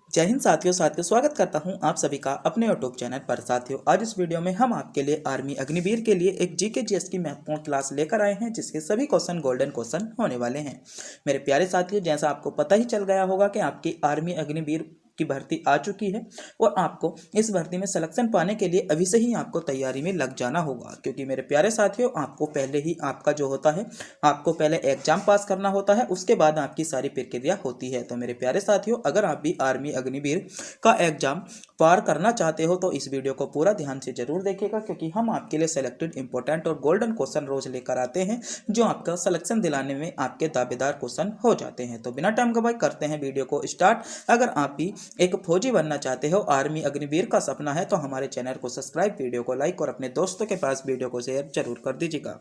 जय हिंद साथियों स्वागत करता हूं आप सभी का अपने यूट्यूब चैनल पर। साथियों, आज इस वीडियो में हम आपके लिए आर्मी अग्निवीर के लिए एक जीके जीएस की महत्वपूर्ण क्लास लेकर आए हैं, जिसके सभी क्वेश्चन गोल्डन क्वेश्चन होने वाले हैं। मेरे प्यारे साथियों, जैसा आपको पता ही चल गया होगा कि आपकी आर्मी अग्निवीर की भर्ती आ चुकी है और आपको इस भर्ती में सिलेक्शन पाने के लिए अभी से ही आपको तैयारी में लग जाना होगा। क्योंकि मेरे प्यारे साथियों, आपको पहले ही आपका जो होता है, आपको पहले एग्जाम पास करना होता है, उसके बाद आपकी सारी प्रक्रिया होती है। तो मेरे प्यारे साथियों, अगर आप भी आर्मी अग्निवीर का एग्जाम पार करना चाहते हो तो इस वीडियो को पूरा ध्यान से जरूर देखिएगा, क्योंकि हम आपके लिए सेलेक्टेड इंपॉर्टेंट और गोल्डन क्वेश्चन रोज लेकर आते हैं, जो आपका सिलेक्शन दिलाने में आपके दावेदार क्वेश्चन हो जाते हैं। तो बिना टाइम गवाए करते हैं वीडियो को स्टार्ट। अगर आप भी एक फौजी बनना चाहते हो, आर्मी अग्निवीर का सपना है, तो हमारे चैनल को सब्सक्राइब, वीडियो को लाइक और अपने दोस्तों के पास वीडियो को शेयर जरूर कर दीजिएगा।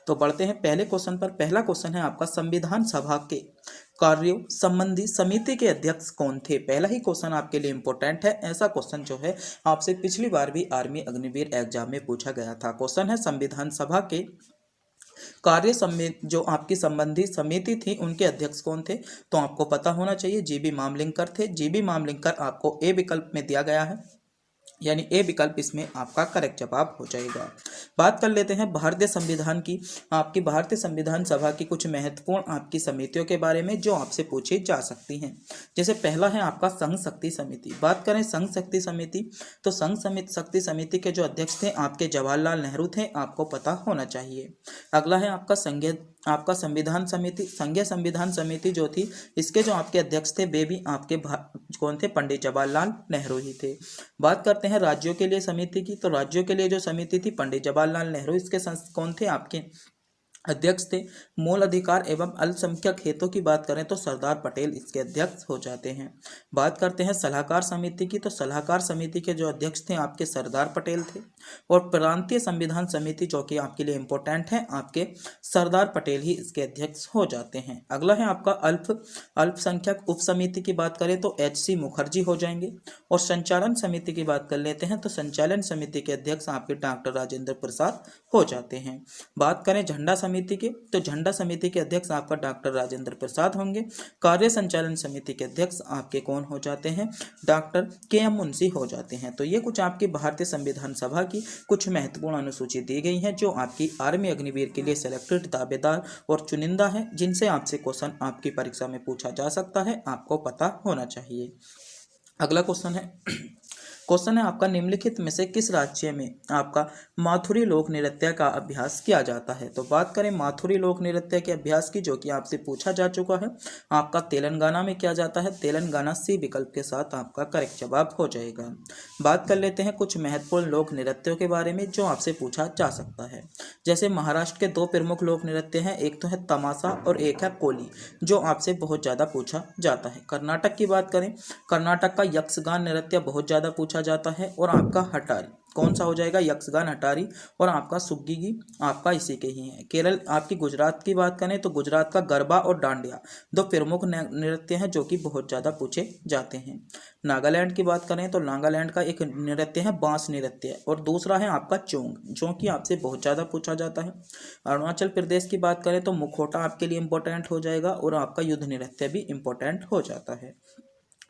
तो बढ़ते हैं पहले क्वेश्चन पर। पहला क्वेश्चन है आपका, संविधान सभा के कार्यों संबंधी समिति के अध्यक्ष कौन थे। पहला ही क्वेश्चन आपके लिए इंपॉर्टेंट है। ऐसा क्वेश्चन जो है आपसे पिछली बार भी आर्मी अग्निवीर एग्जाम में पूछा गया था। क्वेश्चन है, संविधान सभा के जो आपकी संबंधी समिति थी, उनके अध्यक्ष कौन थे। तो आपको पता होना चाहिए, जीबी मामलिंकर थे। जीबी मामलिंकर आपको ए विकल्प में दिया गया है, यानी ए विकल्प इसमें आपका करेक्ट जवाब हो जाएगा। बात कर लेते हैं भारतीय संविधान की। आपकी भारतीय संविधान सभा की कुछ महत्वपूर्ण आपकी समितियों के बारे में जो आपसे पूछी जा सकती हैं। जैसे पहला है आपका संघ शक्ति समिति। बात करें संघ शक्ति समिति, तो संघ शक्ति समिति के जो अध्यक्ष थे आपके जवाहरलाल नेहरू थे, आपको पता होना चाहिए। अगला है आपका संविधान समिति। संघीय संविधान समिति जो थी, इसके जो आपके अध्यक्ष थे वे भी आपके कौन थे, पंडित जवाहरलाल नेहरू ही थे। बात करते हैं राज्यों के लिए समिति की, तो राज्यों के लिए जो समिति थी, पंडित जवाहरलाल नेहरू इसके कौन थे, आपके अध्यक्ष थे। मूल अधिकार एवं अल्पसंख्यक हितों की बात करें तो सरदार पटेल इसके अध्यक्ष हो जाते हैं। बात करते हैं सलाहकार समिति की, तो सलाहकार समिति के जो अध्यक्ष थे आपके सरदार पटेल थे। और प्रांतीय संविधान समिति जो कि आपके लिए इंपॉर्टेंट है, आपके सरदार पटेल ही इसके अध्यक्ष हो जाते हैं। अगला है आपका अल्पसंख्यक उप समिति की बात करें तो HC मुखर्जी हो जाएंगे। और संचालन समिति की बात कर लेते हैं, तो संचालन समिति के अध्यक्ष आपके डॉक्टर राजेंद्र प्रसाद हो जाते हैं। बात करें झंडा समिति के, तो झंडा समिति के अध्यक्ष आपका डॉक्टर राजेंद्र प्रसाद होंगे। कार्य संचालन समिति के अध्यक्ष आपके कौन हो जाते हैं, डॉक्टर KM मुंशी हो जाते हैं। तो ये कुछ आपकी भारतीय संविधान सभा की कुछ महत्वपूर्ण अनुसूची दी गई है, जो आपकी आर्मी अग्निवीर के लिए सिलेक्टेड दावेदार और चुनिंदा है, जिनसे आपसे क्वेश्चन आपकी परीक्षा में पूछा जा सकता है, आपको पता होना चाहिए। अगला क्वेश्चन है आपका, निम्नलिखित में से किस राज्य में आपका माथुरी लोक नृत्य का अभ्यास किया जाता है। तो बात करें माथुरी लोक नृत्य के अभ्यास की, जो कि आपसे पूछा जा चुका है, आपका तेलंगाना में किया जाता है। तेलंगाना C विकल्प के साथ आपका करेक्ट जवाब हो जाएगा। बात कर लेते हैं कुछ महत्वपूर्ण लोक नृत्यों के बारे में जो आपसे पूछा जा सकता है। जैसे महाराष्ट्र के दो प्रमुख लोक नृत्य हैं, एक तो है तमाशा और एक है कोली, जो आपसे बहुत ज़्यादा पूछा जाता है। कर्नाटक की बात करें, कर्नाटक का यक्षगान नृत्य बहुत ज़्यादा पूछा जाता है। और आपका हटारी कौन सा हो जाएगा, यक्षगान हटारी। और आपका सुग्गी आपका इसी के ही है। केरल आपकी गुजरात की बात करें तो गुजरात का गरबा और डांडिया दो प्रमुख नृत्य हैं, जो कि बहुत ज़्यादा पूछे जाते हैं। नागालैंड की बात करें तो नागालैंड का एक नृत्य है बांस नृत्य, और दूसरा है आपका चोंग, जो कि आपसे बहुत ज़्यादा पूछा जाता है। अरुणाचल प्रदेश की बात करें तो मुखौटा आपके लिए इंपॉर्टेंट हो जाएगा, और आपका युद्ध नृत्य भी इंपॉर्टेंट हो जाता है।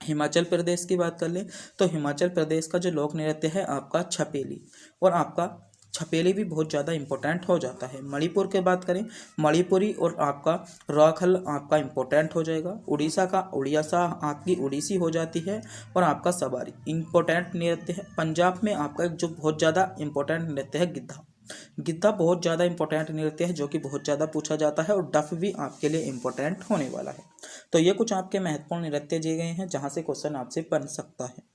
हिमाचल प्रदेश की बात कर ले तो हिमाचल प्रदेश का जो लोक नृत्य है आपका छपेली, और आपका छपेली भी बहुत ज़्यादा इंपॉर्टेंट हो जाता है। मणिपुर की बात करें, मणिपुरी और आपका राखल आपका इंपॉर्टेंट हो जाएगा। उड़ीसा का उड़ियासा आपकी उड़ीसी हो जाती है, और आपका सवारी इंपॉर्टेंट नृत्य है। पंजाब में आपका जो बहुत ज़्यादा इंपॉर्टेंट नृत्य है गिद्धा। गिद्धा बहुत ज़्यादा इंपॉर्टेंट नृत्य है, जो कि बहुत ज़्यादा पूछा जाता है। और डफ भी आपके लिए इंपॉर्टेंट होने वाला है। तो ये कुछ आपके महत्वपूर्ण नृत्य दिए गए हैं, जहाँ से क्वेश्चन आपसे बन सकता है।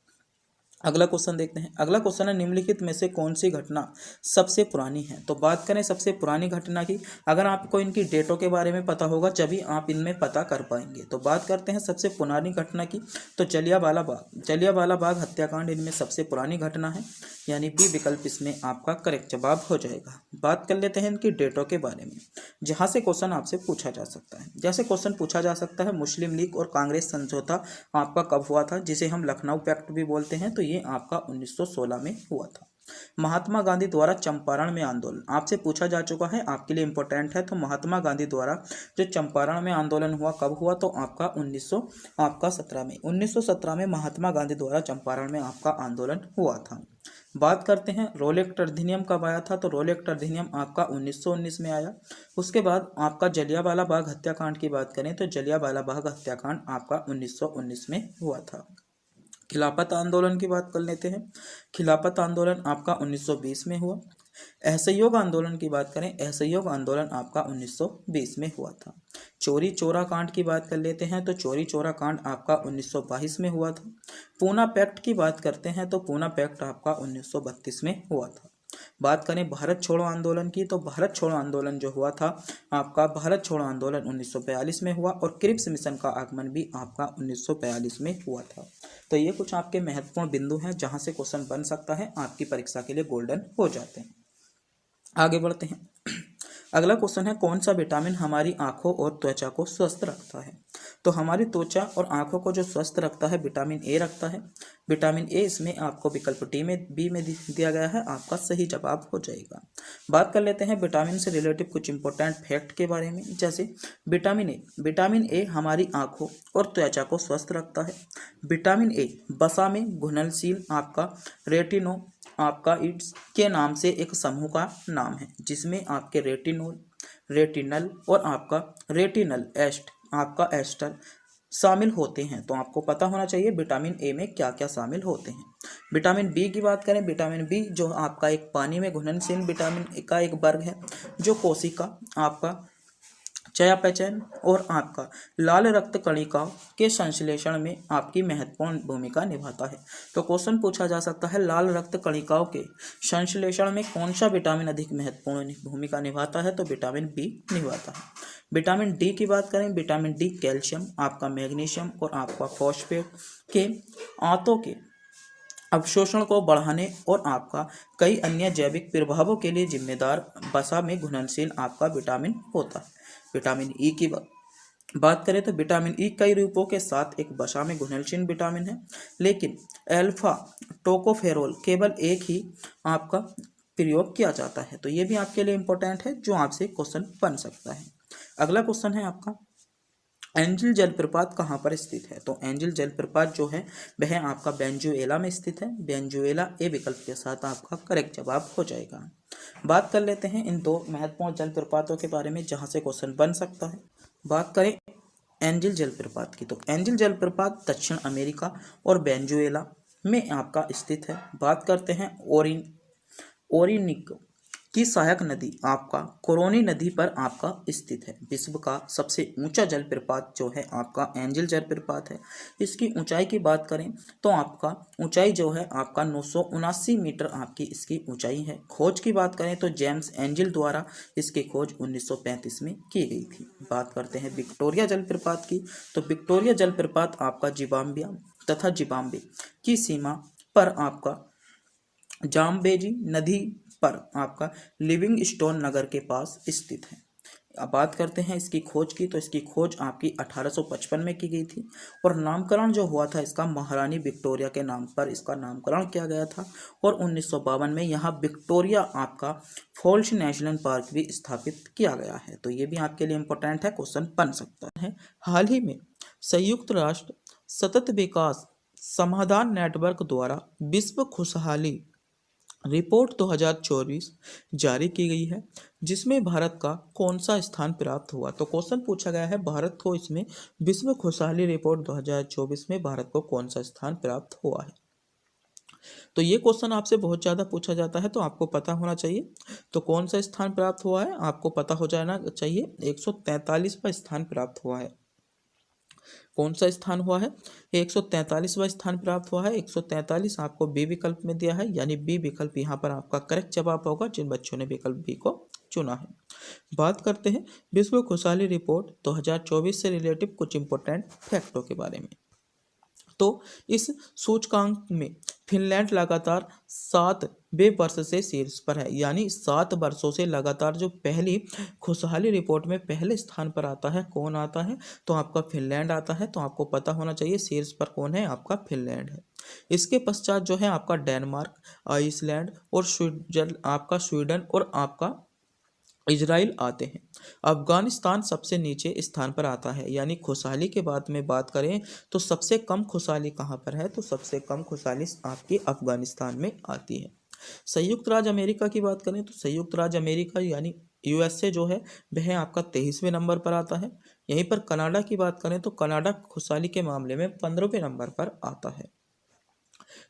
अगला क्वेश्चन देखते हैं। अगला क्वेश्चन है, निम्नलिखित में से कौन सी घटना सबसे पुरानी है। तो बात करें सबसे पुरानी घटना की, अगर आपको इनकी डेटों के बारे में पता होगा तभी आप इनमें पता कर पाएंगे। तो बात करते हैं सबसे पुरानी घटना की, तो जलियांवाला बाग हत्याकांड इनमें सबसे पुरानी घटना है, यानी B विकल्प इसमें आपका करेक्ट जवाब हो जाएगा। बात कर लेते हैं इनकी डेटों के बारे में, जहाँ से क्वेश्चन आपसे पूछा जा सकता है। जैसे क्वेश्चन पूछा जा सकता है, मुस्लिम लीग और कांग्रेस समझौता आपका कब हुआ था, जिसे हम लखनऊ पैक्ट भी बोलते हैं। तो ये आपका 1916 में हुआ था। महात्मा गांधी द्वारा चंपारण में आंदोलन आपसे पूछा जा चुका है, आपके लिए इंपॉर्टेंट है। तो महात्मा गांधी द्वारा जो चंपारण में आंदोलन हुआ कब हुआ, तो आपका 1917 में 1917 में महात्मा गांधी द्वारा चंपारण में आपका आंदोलन हुआ था। बात करते हैं रोल एक्ट अधिनियम कब आया था, तो रोल एक्ट अधिनियम आपका 1919 में आया। उसके बाद आपका जलियांवाला बाग हत्याकांड की बात करें तो जलियांवाला बाग हत्याकांड आपका 1919 में हुआ था। खिलाफत आंदोलन की बात कर लेते हैं। खिलाफत आंदोलन आपका 1920 में हुआ। असहयोग आंदोलन की बात करें, असहयोग आंदोलन आपका 1920 में हुआ था। चोरी चोरा कांड की बात कर लेते हैं तो चोरी चोरा कांड आपका 1922 में हुआ था। पूना पैक्ट की बात करते हैं तो पूना पैक्ट आपका 1932 में हुआ था। बात करें भारत छोड़ो आंदोलन की, तो भारत छोड़ो आंदोलन जो हुआ था आपका भारत छोड़ो आंदोलन 1942 में हुआ और क्रिप्स मिशन का आगमन भी आपका 1942 में हुआ था। तो ये कुछ आपके महत्वपूर्ण बिंदु हैं जहां से क्वेश्चन बन सकता है, आपकी परीक्षा के लिए गोल्डन हो जाते हैं। आगे बढ़ते हैं। अगला क्वेश्चन है, कौन सा विटामिन हमारी आंखों और त्वचा को स्वस्थ रखता है। तो हमारी त्वचा और आंखों को जो स्वस्थ रखता है विटामिन ए रखता है। विटामिन ए इसमें आपको विकल्प बी में दिया गया है, आपका सही जवाब हो जाएगा। बात कर लेते हैं विटामिन से रिलेटिव कुछ इंपॉर्टेंट फैक्ट के बारे में, जैसे विटामिन ए हमारी आंखों और त्वचा को स्वस्थ रखता है। विटामिन ए वसा में घुलनशील आपका रेटिनो आपका इट्स के नाम से एक समूह का नाम है, जिसमें आपके रेटिनल और आपका रेटिनल एस्टर शामिल होते हैं। तो आपको पता होना चाहिए विटामिन ए में क्या क्या शामिल होते हैं। विटामिन बी की बात करें, विटामिन बी जो आपका एक पानी में घुलनशील विटामिन का एक वर्ग है, जो कोशिका आपका चयापचय और आपका लाल रक्त कणिकाओं के संश्लेषण में आपकी महत्वपूर्ण भूमिका निभाता है। तो क्वेश्चन पूछा जा सकता है, लाल रक्त कणिकाओं के संश्लेषण में कौन सा विटामिन अधिक महत्वपूर्ण भूमिका निभाता है, तो विटामिन बी निभाता है। विटामिन डी की बात करें, विटामिन डी कैल्शियम आपका मैग्नीशियम और आपका फॉस्फेट के आंतों के अवशोषण को बढ़ाने और आपका कई अन्य जैविक प्रभावों के लिए जिम्मेदार वसा में घुलनशील आपका विटामिन होता है। विटामिन ई की बात करें तो विटामिन ई कई रूपों के साथ एक वसा में घुलनशील विटामिन है, लेकिन अल्फा टोकोफेरोल केवल एक ही आपका प्रयोग किया जाता है। तो ये भी आपके लिए इंपॉर्टेंट है, जो आपसे क्वेश्चन बन सकता है। अगला क्वेश्चन है आपका, एंजिल जलप्रपात कहाँ पर स्थित है। तो एंजिल जलप्रपात जो है वह आपका वेनेजुएला में स्थित है। वेनेजुएला ए विकल्प के साथ आपका करेक्ट जवाब हो जाएगा। बात कर लेते हैं इन दो महत्वपूर्ण जलप्रपातों के बारे में जहां से क्वेश्चन बन सकता है। बात करें एंजिल जलप्रपात की, तो एंजिल जलप्रपात दक्षिण अमेरिका और वेनेजुएला में आपका स्थित है। बात करते हैं ओरिनिक की सहायक नदी आपका कोरोनी नदी पर आपका स्थित है। विश्व का सबसे ऊंचा जलप्रपात जो है आपका एंजिल जलप्रपात है। इसकी ऊंचाई की बात करें तो आपका ऊंचाई जो है आपका 979 मीटर आपकी इसकी ऊंचाई है। खोज की बात करें तो जेम्स एंजिल द्वारा इसकी खोज 1935 में की गई थी। बात करते हैं विक्टोरिया जलप्रपात की, तो विक्टोरिया जलप्रपात आपका जिम्बाब्वे तथा जिम्बाब्वे की सीमा पर आपका जाम्बेजी नदी पर आपका लिविंगस्टोन नगर के पास स्थित है। अब बात करते हैं इसकी खोज की, तो इसकी खोज आपकी 1855 में की गई थी और नामकरण जो हुआ था इसका महारानी विक्टोरिया के नाम पर इसका नामकरण किया गया था। और 1952 में यहाँ विक्टोरिया आपका फॉल्स नेशनल पार्क भी स्थापित किया गया है। तो ये भी आपके लिए इम्पोर्टेंट है, क्वेश्चन बन सकता है। हाल ही में संयुक्त राष्ट्र सतत विकास समाधान नेटवर्क द्वारा विश्व खुशहाली रिपोर्ट 2024 जारी की गई है, जिसमें भारत का कौन सा स्थान प्राप्त हुआ। तो क्वेश्चन पूछा गया है भारत को इसमें विश्व खुशहाली रिपोर्ट 2024 में भारत को कौन सा स्थान प्राप्त हुआ है। तो ये क्वेश्चन आपसे बहुत ज़्यादा पूछा जाता है, तो आपको पता होना चाहिए। तो कौन सा स्थान प्राप्त हुआ है आपको पता हो जाना चाहिए। 143वां स्थान प्राप्त हुआ है। कौन सा स्थान हुआ है, 143वां स्थान प्राप्त हुआ है। 143 आपको बी विकल्प में दिया है, यानी बी विकल्प यहाँ पर आपका करेक्ट जवाब होगा जिन बच्चों ने विकल्प बी को चुना है। बात करते हैं विश्व खुशहाली रिपोर्ट 2024 से रिलेटिव कुछ इंपॉर्टेंट फैक्टों के बारे में। तो इस सूचकांक में फिनलैंड लगातार 7वें वर्ष से शीर्ष पर है, यानी 7 वर्षों से लगातार जो पहली खुशहाली रिपोर्ट में पहले स्थान पर आता है, कौन आता है? तो आपका फिनलैंड आता है। तो आपको पता होना चाहिए शीर्ष पर कौन है, आपका फिनलैंड है। इसके पश्चात जो है आपका डेनमार्क, आइसलैंड और स्वीडन और आपका इजराइल आते हैं। अफगानिस्तान सबसे नीचे स्थान पर आता है, यानी खुशहाली के बाद में बात करें तो सबसे कम खुशहाली कहाँ पर है? तो सबसे कम खुशहाली आपकी अफगानिस्तान में आती है। संयुक्त राज्य अमेरिका की बात करें तो संयुक्त राज्य अमेरिका यानी यूएसए जो है वह आपका 23वें नंबर पर आता है। यहीं पर कनाडा की बात करें तो कनाडा खुशहाली के मामले में 15वें नंबर पर आता है।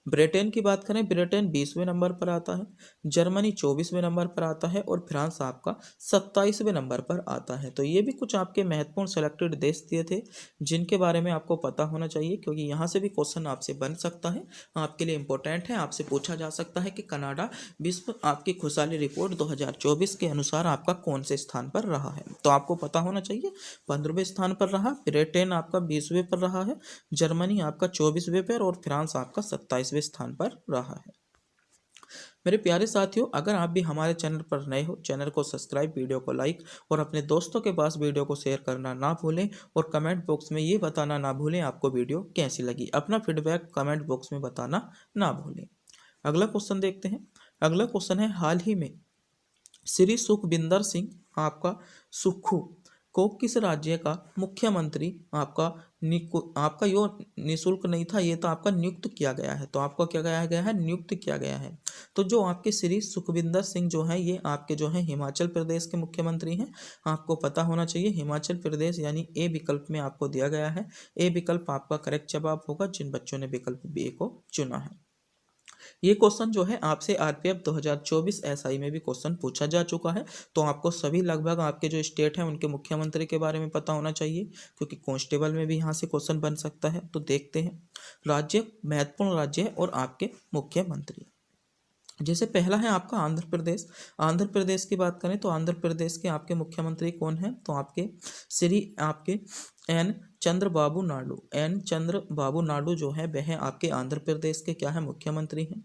ब्रिटेन की बात करें, ब्रिटेन 20वें नंबर पर आता है। जर्मनी 24वें नंबर पर आता है और फ्रांस आपका 27वें नंबर पर आता है। तो ये भी कुछ आपके महत्वपूर्ण सेलेक्टेड देश दिए थे जिनके बारे में आपको पता होना चाहिए, क्योंकि यहाँ से भी क्वेश्चन आपसे बन सकता है, आपके लिए इंपॉर्टेंट है। आपसे पूछा जा सकता है कि कनाडा विश्व आपकी खुशहाली रिपोर्ट 2024 के अनुसार आपका कौन से स्थान पर रहा है? तो आपको पता होना चाहिए 15वें स्थान पर रहा, ब्रिटेन आपका 20वें पर रहा है, जर्मनी आपका 24वें पर और फ्रांस आपका 27वें स्थान पर रहा है। मेरे प्यारे साथियों, अगर आप भी हमारे चैनल पर नए हो, चैनल को सब्सक्राइब, वीडियो को लाइक और अपने दोस्तों के पास वीडियो को शेयर करना ना भूलें और कमेंट बॉक्स में ये बताना ना भूलें आपको वीडियो कैसी लगी। अपना फीडबैक कमेंट बॉक्स में बताना ना भूलें। अगला क्वेश्चन देखते हैं। अगला क्वेश्चन है, हाल ही में श्री सुखविंदर सिंह आपका सुक्खू को किस राज्य का मुख्यमंत्री आपका यो निःशुल्क नहीं था, ये तो आपका नियुक्त किया गया है। तो आपका क्या गया है? नियुक्त किया गया है। तो जो आपके श्री सुखविंदर सिंह जो है ये आपके जो है हिमाचल प्रदेश के मुख्यमंत्री हैं। आपको पता होना चाहिए हिमाचल प्रदेश, यानी ए विकल्प में आपको दिया गया है। ए विकल्प आपका करेक्ट जवाब होगा जिन बच्चों ने विकल्प बी को चुना है। ये क्वेश्चन जो है आपसे आरपीएफ 2024 एसआई में भी क्वेश्चन पूछा जा चुका है। तो आपको सभी लगभग आपके जो स्टेट हैं उनके मुख्यमंत्री के बारे में पता होना चाहिए, क्योंकि कांस्टेबल में भी यहाँ से क्वेश्चन बन सकता है। तो देखते हैं राज्य, महत्वपूर्ण राज्य और आपके मुख्यमंत्री। जैसे पहला है आपका आंध्र प्रदेश। आंध्र प्रदेश की बात करें तो आंध्र प्रदेश के आपके मुख्यमंत्री कौन हैं? तो आपके एन चंद्रबाबू नायडू। एन चंद्रबाबू नायडू जो है वह आप्के आंध्र प्रदेश के क्या है? मुख्यमंत्री हैं।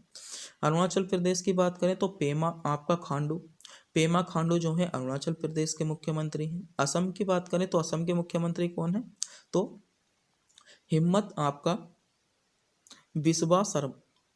अरुणाचल प्रदेश की बात करें तो पेमा खांडू जो है अरुणाचल प्रदेश के मुख्यमंत्री हैं। असम की बात करें तो असम के मुख्यमंत्री कौन है? तो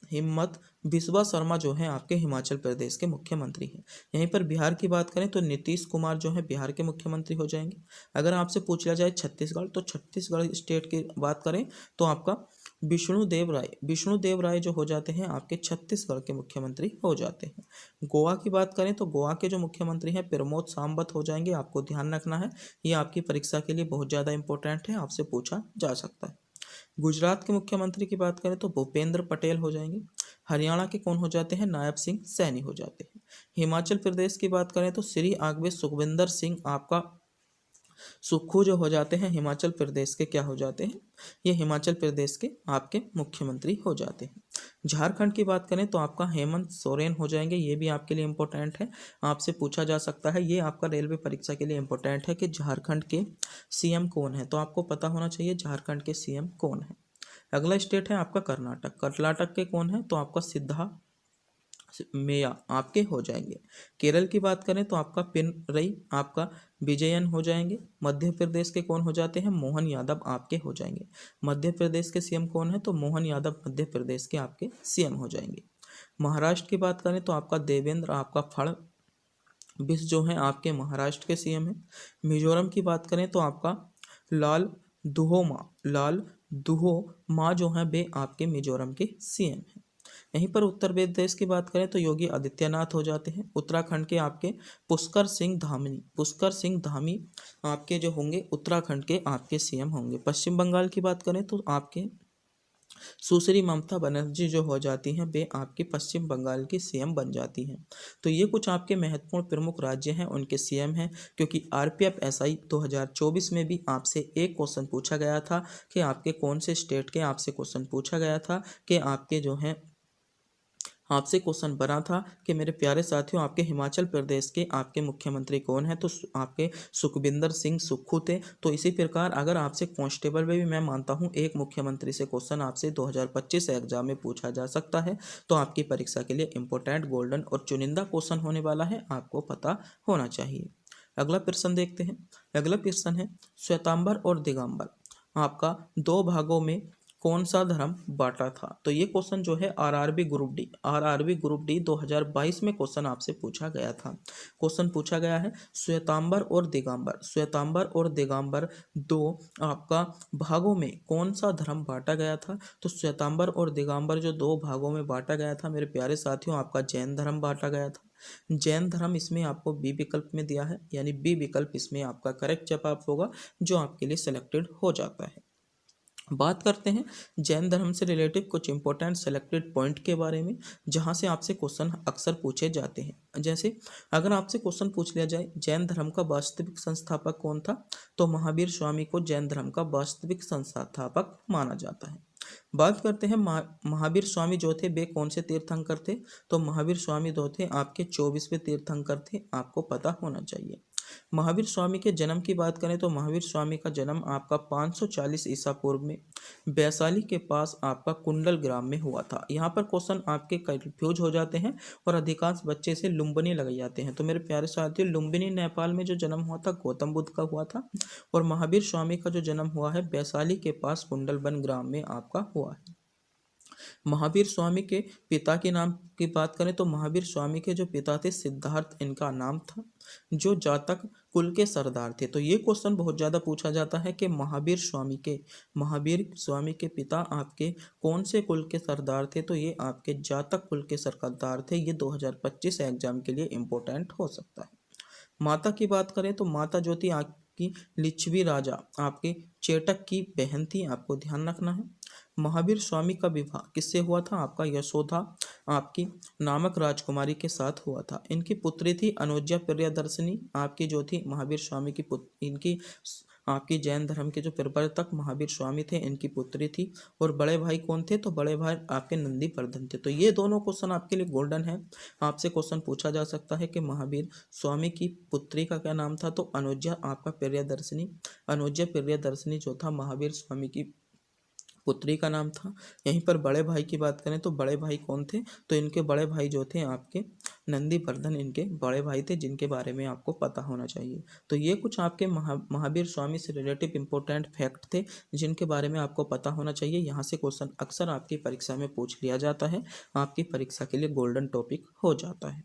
हिम्मत बिस्वा शर्मा जो है आपके हिमाचल प्रदेश के मुख्यमंत्री हैं। यहीं पर बिहार की बात करें तो नीतीश कुमार जो है बिहार के मुख्यमंत्री हो जाएंगे। अगर आपसे पूछ लिया जाए छत्तीसगढ़, तो छत्तीसगढ़ स्टेट की बात करें तो आपका विष्णुदेव राय जो हो जाते हैं आपके छत्तीसगढ़ के मुख्यमंत्री हो जाते हैं। गोवा की बात करें तो गोवा के जो मुख्यमंत्री हैं प्रमोद सावंत हो जाएंगे। आपको ध्यान रखना है, ये आपकी परीक्षा के लिए बहुत ज़्यादा इंपॉर्टेंट है, आपसे पूछा जा सकता है। गुजरात के मुख्यमंत्री की बात करें तो भूपेंद्र पटेल हो जाएंगे। हरियाणा के कौन हो जाते हैं? नायब सिंह सैनी हो जाते हैं। हिमाचल प्रदेश की बात करें तो श्री आगवे सुखविंदर सिंह आपका सुक्खू जो हो जाते हैं हिमाचल प्रदेश के क्या हो जाते हैं? ये हिमाचल प्रदेश के आपके मुख्यमंत्री हो जाते हैं। झारखंड की बात करें तो आपका हेमंत सोरेन हो जाएंगे। ये भी आपके लिए इंपॉर्टेंट है, आपसे पूछा जा सकता है। ये आपका रेलवे परीक्षा के लिए इंपॉर्टेंट है कि झारखंड के सीएम कौन है। तो आपको पता होना चाहिए झारखंड के सीएम कौन है। अगला स्टेट है आपका कर्नाटक। कर्नाटक के कौन है? तो आपका सिद्धा मेया आपके हो जाएंगे। केरल की बात करें तो आपका पिनरई आपका विजयन हो जाएंगे। मध्य प्रदेश के कौन हो जाते हैं? मोहन यादव आपके हो जाएंगे। मध्य प्रदेश के सीएम कौन है? तो मोहन यादव मध्य प्रदेश के आपके सीएम हो जाएंगे। महाराष्ट्र की बात करें तो आपका देवेंद्र आपका फडणवीस जो है आपके महाराष्ट्र के सीएम हैं। मिजोरम की बात करें तो आपका लाल दुहोमा जो है वे आपके मिजोरम के सीएम हैं। यहीं पर उत्तर प्रदेश की बात करें तो योगी आदित्यनाथ हो जाते हैं। उत्तराखंड के आपके पुष्कर सिंह धामी आपके जो होंगे उत्तराखंड के आपके सीएम होंगे। पश्चिम बंगाल की बात करें तो आपके सुश्री ममता बनर्जी जो हो जाती हैं वे आपके पश्चिम बंगाल की सीएम बन जाती हैं। तो ये कुछ आपके महत्वपूर्ण प्रमुख राज्य हैं, उनके सीएम हैं। क्योंकि आरपीएफ एसआई 2024 में भी आपसे एक क्वेश्चन पूछा गया था कि आपके कौन से स्टेट के, आपसे क्वेश्चन पूछा गया था कि आपके जो हैं आपसे क्वेश्चन बना था कि मेरे प्यारे साथियों, आपके हिमाचल प्रदेश के आपके मुख्यमंत्री कौन है, तो आपके सुखविंदर सिंह सुक्खू थे। तो इसी प्रकार अगर आपसे कांस्टेबल में भी मैं मानता हूँ एक मुख्यमंत्री से क्वेश्चन आपसे 2025 एग्जाम में पूछा जा सकता है, तो आपकी परीक्षा के लिए इंपॉर्टेंट गोल्डन और चुनिंदा क्वेश्चन होने वाला है, आपको पता होना चाहिए। अगला प्रश्न देखते हैं। अगला प्रश्न है, श्वेतांबर और दिगंबर आपका दो भागों में कौन सा धर्म बांटा था। तो ये क्वेश्चन जो है आरआरबी ग्रुप डी 2022 में क्वेश्चन आपसे पूछा गया था। क्वेश्चन पूछा गया है श्वेतांबर और दिगंबर दो आपका भागों में कौन सा धर्म बांटा गया था। तो श्वेतांबर और दिगंबर जो दो भागों में बांटा गया था मेरे प्यारे साथियों, आपका जैन धर्म बांटा गया था। जैन धर्म इसमें आपको बी विकल्प में दिया है, यानी बी विकल्प इसमें आपका करेक्ट जवाब होगा, जो आपके लिए सिलेक्टेड हो जाता है। बात करते हैं जैन धर्म से रिलेटिव कुछ इंपॉर्टेंट सेलेक्टेड पॉइंट के बारे में, जहां से आपसे क्वेश्चन अक्सर पूछे जाते हैं। जैसे अगर आपसे क्वेश्चन पूछ लिया जाए जैन धर्म का वास्तविक संस्थापक कौन था, तो महावीर स्वामी को जैन धर्म का वास्तविक संस्थापक माना जाता है। बात करते हैं महावीर स्वामी जो थे वे कौन से तीर्थंकर थे, तो महावीर स्वामी जो थे आपके 24वें तीर्थंकर थे, आपको पता होना चाहिए। महावीर स्वामी के जन्म की बात करें तो महावीर स्वामी का जन्म आपका 540 ईसा पूर्व में वैशाली के पास आपका कुंडल ग्राम में हुआ था। यहाँ पर क्वेश्चन आपके कंफ्यूज हो जाते हैं और अधिकांश बच्चे से लुम्बिनी लगाए जाते हैं। तो मेरे प्यारे साथियों, लुम्बिनी नेपाल में जो जन्म हुआ था गौतम बुद्ध का हुआ था, और महावीर स्वामी का जो जन्म हुआ है वैशाली के पास कुंडलबन ग्राम में आपका हुआ है। महावीर स्वामी के पिता के नाम की बात करें तो महावीर स्वामी के जो पिता थे सिद्धार्थ इनका नाम था, जो जातक कुल के सरदार थे। तो ये क्वेश्चन बहुत ज़्यादा पूछा जाता है कि महावीर स्वामी के पिता आपके कौन से कुल के सरदार थे, तो ये आपके जातक कुल के सरदार थे। ये 2025 एग्जाम के लिए इम्पोर्टेंट हो सकता है। माता की बात करें तो माता जो थी आपकी लिच्छवी राजा आपके चेटक की बहन थी, आपको ध्यान रखना है। महावीर स्वामी का विवाह किससे हुआ था, आपका यशोदा आपकी नामक राजकुमारी के साथ हुआ था। इनकी पुत्री थी अनुज्या प्रियदर्शनी, आपकी जो थी महावीर स्वामी की इनकी आपकी जैन धर्म के जो प्रवर्तक महावीर स्वामी थे इनकी पुत्री थी। और बड़े भाई कौन थे, तो बड़े भाई आपके नंदी वर्धन थे। तो ये दोनों क्वेश्चन आपके लिए गोल्डन है। आपसे क्वेश्चन पूछा जा सकता है कि महावीर स्वामी की पुत्री का क्या नाम था, तो अनुज्या आपका प्रियदर्शनी। अनुज्या प्रियदर्शनी जो था महावीर स्वामी की पुत्री का नाम था। यहीं पर बड़े भाई की बात करें तो बड़े भाई कौन थे, तो इनके बड़े भाई जो थे आपके नंदीवर्धन इनके बड़े भाई थे, जिनके बारे में आपको पता होना चाहिए। तो ये कुछ आपके महावीर स्वामी से रिलेटिव इंपॉर्टेंट फैक्ट थे, जिनके बारे में आपको पता होना चाहिए। यहाँ से क्वेश्चन अक्सर आपकी परीक्षा में पूछ लिया जाता है, आपकी परीक्षा के लिए गोल्डन टॉपिक हो जाता है।